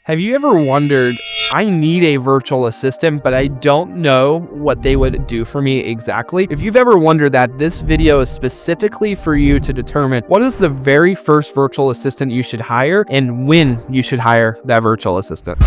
Have you ever wondered, I need a virtual assistant, but I don't know what they would do for me exactly? If you've ever wondered that, this video is specifically for you to determine what is the very first virtual assistant you should hire and when you should hire that virtual assistant.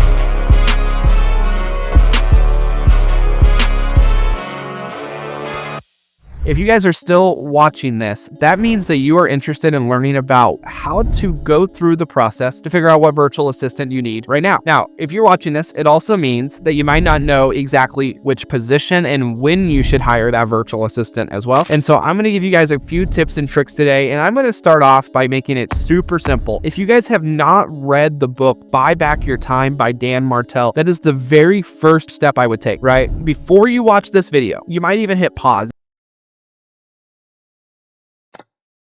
If you guys are still watching this, that means that you are interested in learning about how to go through the process to figure out what virtual assistant you need right now. Now, if you're watching this, it also means that you might not know exactly which position and when you should hire that virtual assistant as well. And so I'm going to give you guys a few tips and tricks today, and I'm going to start off by making it super simple. If you guys have not read the book, Buy Back Your Time by Dan Martell, that is the very first step I would take, right? Before you watch this video, you might even hit pause.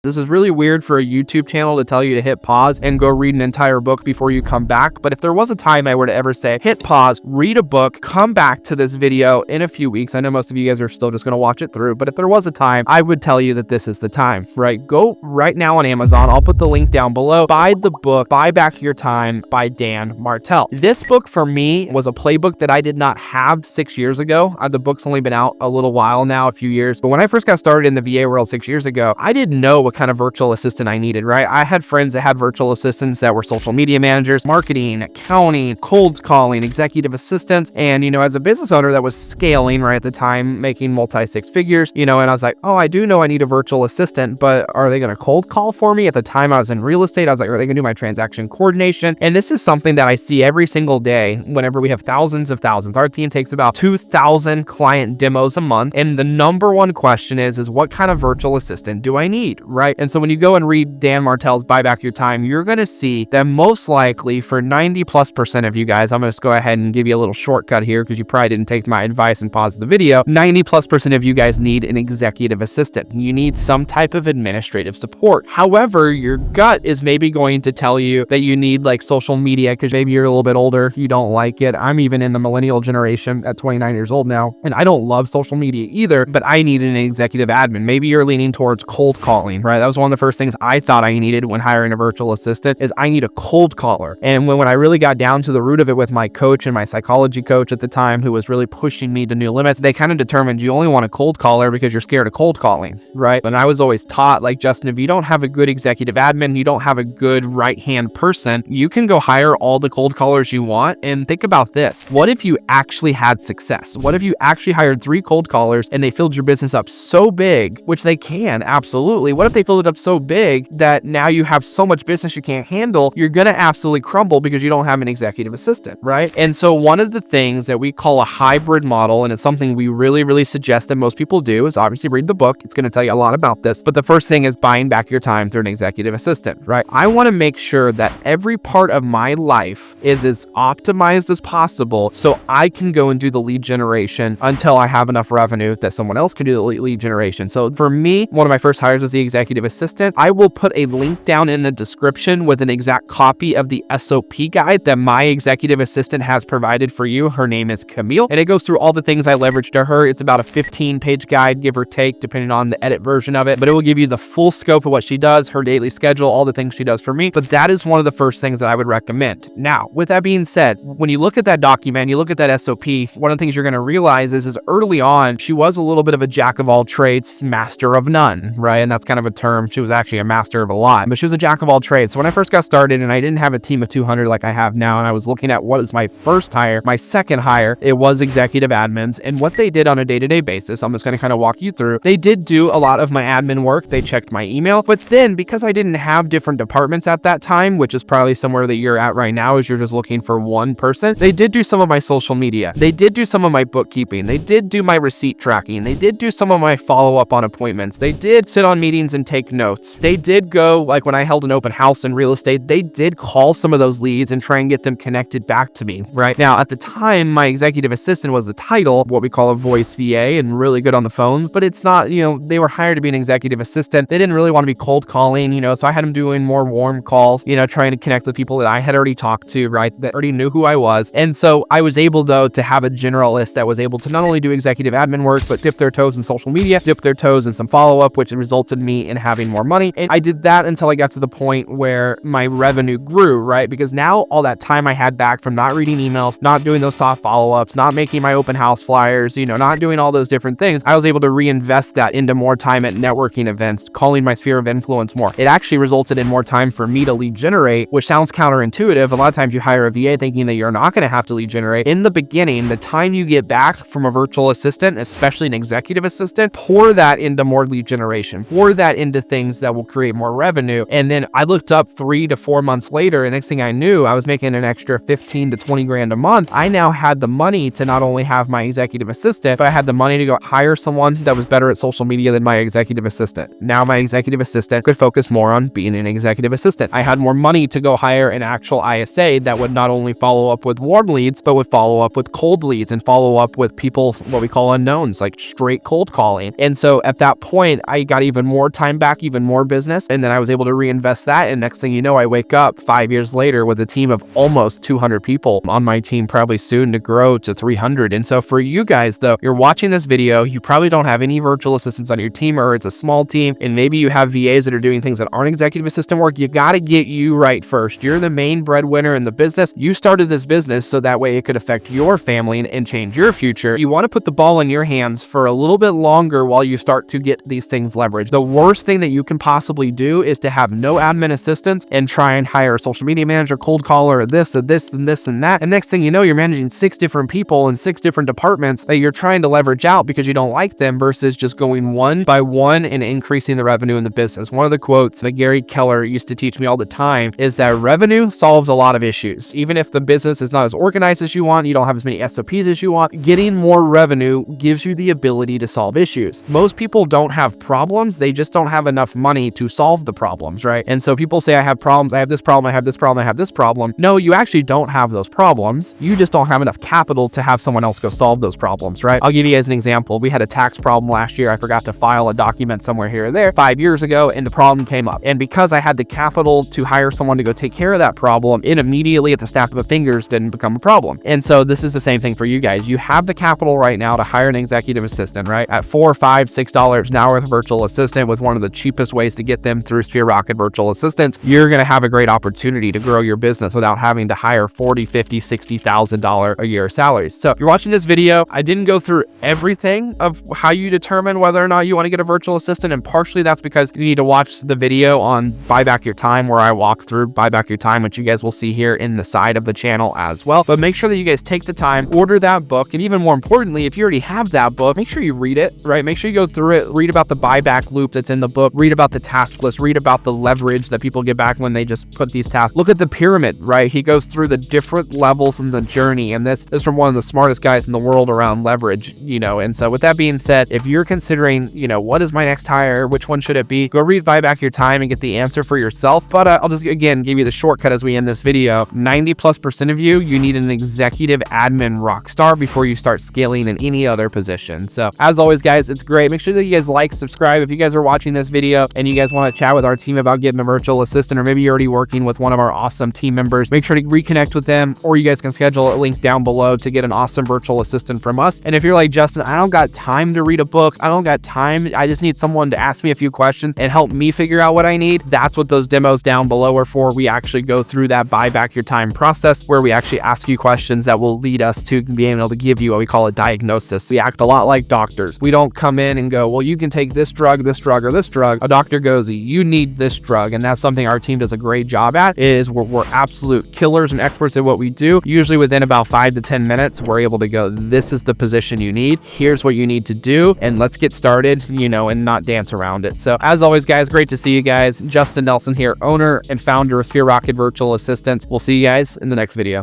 This is really weird for a YouTube channel to tell you to hit pause and go read an entire book before you come back. But if there was a time I were to ever say, hit pause, read a book, come back to this video in a few weeks. I know most of you guys are still just going to watch it through, but if there was a time, I would tell you that this is the time, right? Go right now on Amazon. I'll put the link down below. Buy the book, Buy Back Your Time by Dan Martell. This book for me was a playbook that I did not have 6 years ago. The book's only been out a little while now, a few years. But when I first got started in the VA world 6 years ago, I didn't know what kind of virtual assistant I needed, right? I had friends that had virtual assistants that were social media managers, marketing, accounting, cold calling, executive assistants. And, as a business owner that was scaling right at the time, making multi-six figures, and I was like, oh, I do know I need a virtual assistant, but are they going to cold call for me? At the time I was in real estate, I was like, are they going to do my transaction coordination? And this is something that I see every single day whenever we have thousands of thousands. Our team takes about 2,000 client demos a month. And the number one question is what kind of virtual assistant do I need, right? And so when you go and read Dan Martell's Buy Back Your Time, you're going to see that most likely for 90+% of you guys, I'm going to go ahead and give you a little shortcut here because you probably didn't take my advice and pause the video. 90+% of you guys need an executive assistant. You need some type of administrative support. However, your gut is maybe going to tell you that you need like social media because maybe you're a little bit older, you don't like it. I'm even in the millennial generation at 29 years old now, and I don't love social media either, but I need an executive admin. Maybe you're leaning towards cold calling, right? That was one of the first things I thought I needed when hiring a virtual assistant is I need a cold caller. And when I really got down to the root of it with my coach and my psychology coach at the time, who was really pushing me to new limits, they kind of determined you only want a cold caller because you're scared of cold calling, right? And I was always taught, like, Justin, if you don't have a good executive admin, you don't have a good right-hand person, you can go hire all the cold callers you want. And think about this. What if you actually had success? What if you actually hired 3 cold callers and they filled your business up so big, which they can, absolutely. What if they filled it up so big that now you have so much business you can't handle, you're going to absolutely crumble because you don't have an executive assistant, right? And so one of the things that we call a hybrid model, and it's something we really suggest that most people do, is obviously read the book. It's going to tell you a lot about this. But the first thing is buying back your time through an executive assistant, right? I want to make sure that every part of my life is as optimized as possible so I can go and do the lead generation until I have enough revenue that someone else can do the lead generation. So for me, one of my first hires was the executive assistant. I will put a link down in the description with an exact copy of the SOP guide that my executive assistant has provided for you. Her name is Camille, and it goes through all the things I leveraged to her. It's about a 15-page guide, give or take, depending on the edit version of it, but it will give you the full scope of what she does, her daily schedule, all the things she does for me. But that is one of the first things that I would recommend. Now, with that being said, when you look at that document, you look at that SOP, one of the things you're going to realize is early on, she was a little bit of a jack of all trades, master of none, right? And that's kind of a term. She was actually a master of a lot, but she was a jack of all trades. So when I first got started and I didn't have a team of 200 like I have now, and I was looking at what is my first hire, my second hire, it was executive admins. And what they did on a day-to-day basis, I'm just going to kind of walk you through. They did do a lot of my admin work. They checked my email, but then because I didn't have different departments at that time, which is probably somewhere that you're at right now, is you're just looking for one person, they did do some of my social media. They did do some of my bookkeeping. They did do my receipt tracking. They did do some of my follow-up on appointments. They did sit on meetings and take notes. They did go, like when I held an open house in real estate, they did call some of those leads and try and get them connected back to me, right? Now, at the time, my executive assistant was the title, what we call a voice VA, and really good on the phones, but it's not, they were hired to be an executive assistant. They didn't really want to be cold calling, so I had them doing more warm calls, trying to connect with people that I had already talked to, right? That already knew who I was. And so I was able, though, to have a generalist that was able to not only do executive admin work, but dip their toes in social media, dip their toes in some follow-up, which resulted in me and having more money. And I did that until I got to the point where my revenue grew, right? Because now all that time I had back from not reading emails, not doing those soft follow-ups, not making my open house flyers, not doing all those different things, I was able to reinvest that into more time at networking events, calling my sphere of influence more. It actually resulted in more time for me to lead generate, which sounds counterintuitive. A lot of times you hire a VA thinking that you're not going to have to lead generate. In the beginning, the time you get back from a virtual assistant, especially an executive assistant, pour that into more lead generation, pour that into things that will create more revenue. And then I looked up 3 to 4 months later, and next thing I knew, I was making an extra 15 to 20 grand a month. I now had the money to not only have my executive assistant, but I had the money to go hire someone that was better at social media than my executive assistant. Now my executive assistant could focus more on being an executive assistant. I had more money to go hire an actual ISA that would not only follow up with warm leads, but would follow up with cold leads and follow up with people, what we call unknowns, like straight cold calling. And so at that point, I got even more time back, even more business. And then I was able to reinvest that. And next thing you know, I wake up 5 years later with a team of almost 200 people on my team, probably soon to grow to 300. And so for you guys though, you're watching this video, you probably don't have any virtual assistants on your team, or it's a small team, and maybe you have VAs that are doing things that aren't executive assistant work. You got to get you right first. You're the main breadwinner in the business. You started this business so that way it could affect your family and change your future. You want to put the ball in your hands for a little bit longer while you start to get these things leveraged. The worst thing that you can possibly do is to have no admin assistants and try and hire a social media manager, cold caller, this and this and this and that. And next thing you know, you're managing 6 different people in 6 different departments that you're trying to leverage out because you don't like them, versus just going one by one and increasing the revenue in the business. One of the quotes that Gary Keller used to teach me all the time is that revenue solves a lot of issues. Even if the business is not as organized as you want, you don't have as many SOPs as you want, getting more revenue gives you the ability to solve issues. Most people don't have problems, they just don't have enough money to solve the problems, right? And so people say, I have problems, I have this problem, I have this problem, I have this problem. No, you actually don't have those problems. You just don't have enough capital to have someone else go solve those problems, right? I'll give you guys an example. We had a tax problem last year. I forgot to file a document somewhere here or there 5 years ago, and the problem came up. And because I had the capital to hire someone to go take care of that problem, it immediately at the snap of the fingers didn't become a problem. And so this is the same thing for you guys. You have the capital right now to hire an executive assistant, right? At $4, $5, $6 an hour with a virtual assistant, with one of the cheapest ways to get them through Sphere Rocket virtual assistants, you're going to have a great opportunity to grow your business without having to hire $40, $50, $60,000 a year salaries. So if you're watching this video, I didn't go through everything of how you determine whether or not you want to get a virtual assistant, and partially that's because you need to watch the video on Buy Back Your Time, where I walk through Buy Back Your Time, which you guys will see here in the side of the channel as well. But make sure that you guys take the time, order that book, and even more importantly, if you already have that book, make sure you read it, right? Make sure you go through it, read about the buyback loop that's in the book, read about the task list, read about the leverage that people get back when they just put these tasks. Look at the pyramid, right? He goes through the different levels in the journey, and this is from one of the smartest guys in the world around leverage, and so with that being said, if you're considering, what is my next hire, which one should it be, go read Buy Back Your Time and get the answer for yourself. But I'll just again give you the shortcut as we end this video. 90+% of you need an executive admin rock star before you start scaling in any other position. So as always, guys, it's great. Make sure that you guys like, subscribe. If you guys are watching this video and you guys want to chat with our team about getting a virtual assistant, or maybe you're already working with one of our awesome team members, make sure to reconnect with them, or you guys can schedule a link down below to get an awesome virtual assistant from us. And if you're like, Justin, I don't got time to read a book, I don't got time, I just need someone to ask me a few questions and help me figure out what I need, that's what those demos down below are for. We actually go through that Buy Back Your Time process where we actually ask you questions that will lead us to being able to give you what we call a diagnosis. We act a lot like doctors. We don't come in and go, well, you can take this drug, or this drug. A doctor goes, you need this drug. And that's something our team does a great job at, is we're absolute killers and experts at what we do. Usually within about 5 to 10 minutes, we're able to go, this is the position you need, here's what you need to do, and let's get started, and not dance around it. So as always, guys, great to see you guys. Justin Nelson here, owner and founder of Sphere Rocket Virtual Assistants. We'll see you guys in the next video.